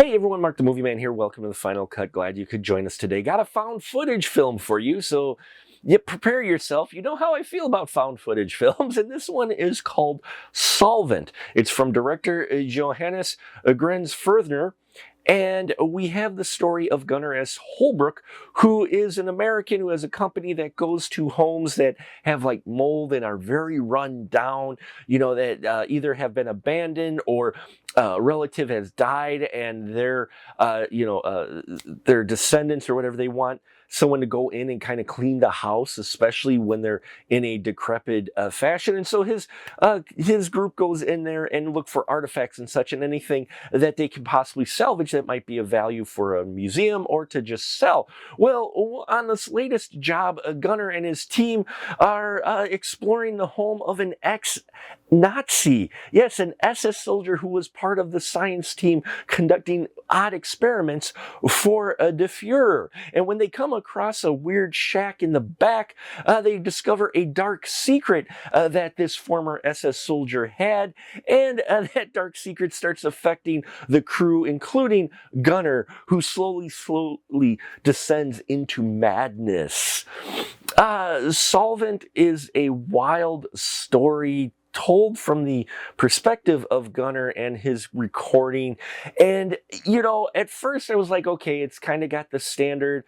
Hey everyone, Mark the Movie Man here. Welcome to the Final Cut. Glad you could join us today. Got a found footage film for you, so prepare yourself. You know how I feel about found footage films, and this one is called Solvent. It's from director Johannes Grenzfurthner. And we have the story of Gunnar S. Holbrook, who is an American who has a company that goes to homes that have like mold and are very run down, that either have been abandoned or a relative has died and their descendants or whatever, they want someone to go in and kind of clean the house, especially when they're in a decrepit fashion. And so his group goes in there and look for artifacts and such, and anything that they can possibly salvage that might be of value for a museum or to just sell. Well, on this latest job, Gunnar and his team are exploring the home of an ex-Nazi. Yes, an SS soldier who was part of the science team conducting odd experiments for the Fuhrer. And when they come across a weird shack in the back, they discover a dark secret that this former SS soldier had, and that dark secret starts affecting the crew, including Gunnar, who slowly descends into madness. Solvent is a wild story told from the perspective of Gunnar and his recording. And, at first I was like, okay, it's kind of got the standard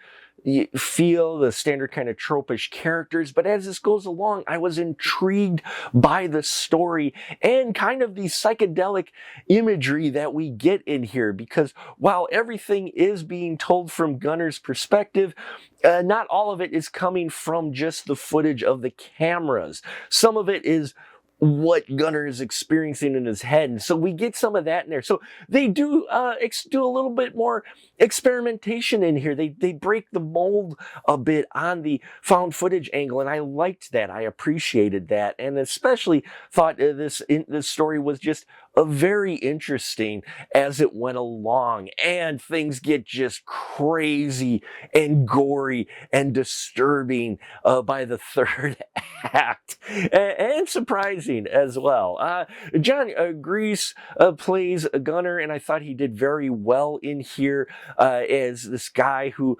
feel, the standard kind of tropish characters, but as this goes along, I was intrigued by the story and kind of the psychedelic imagery that we get in here, because while everything is being told from Gunnar's perspective, not all of it is coming from just the footage of the cameras. Some of it is what Gunnar is experiencing in his head. And so we get some of that in there. So they do do a little bit more experimentation in here. They break the mold a bit on the found footage angle, and I liked that. I appreciated that, and especially thought this story was just very interesting as it went along, and things get just crazy and gory and disturbing by the third act, and surprising as well. John Grease plays Gunnar, and I thought he did very well in here as this guy who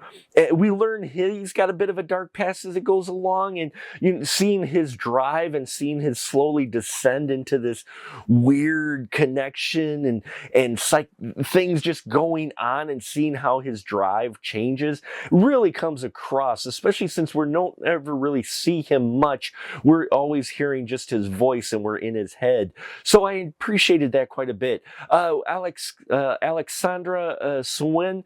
we learn he's got a bit of a dark past as it goes along, and seeing his drive and seeing his slowly descend into this weird connection and things just going on, and seeing how his drive changes really comes across, especially since we don't ever really see him much. We're always hearing just his voice and we're in his head. So I appreciated that quite a bit. Alexandra Swin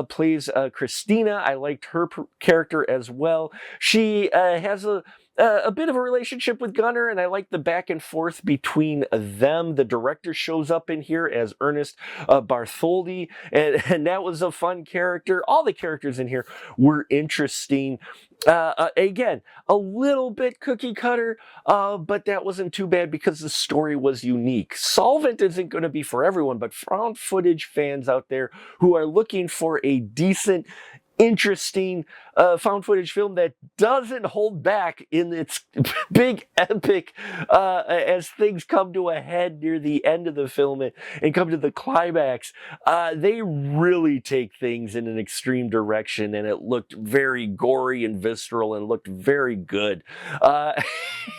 plays Christina. I liked her character as well. She has a bit of a relationship with Gunnar, and I like the back and forth between them. The director shows up in here as Ernest Bartholdi, and that was a fun character. All the characters in here were interesting. Again, a little bit cookie cutter, but that wasn't too bad because the story was unique. Solvent isn't going to be for everyone, but found footage fans out there who are looking for a decent, interesting found footage film that doesn't hold back in its big epic as things come to a head near the end of the film and come to the climax. They really take things in an extreme direction, and it looked very gory and visceral and looked very good.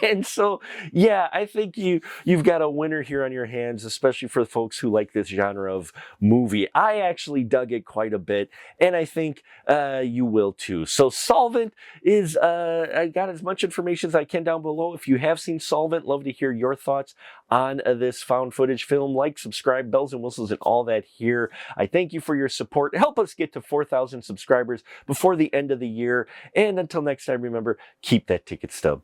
And so, yeah, I think you've got a winner here on your hands, especially for folks who like this genre of movie. I actually dug it quite a bit, and I think you will too. So Solvent is, I got as much information as I can down below. If you have seen Solvent, love to hear your thoughts on this found footage film. Like, subscribe, bells and whistles and all that here. I thank you for your support. Help us get to 4,000 subscribers before the end of the year. And until next time, remember, keep that ticket stub.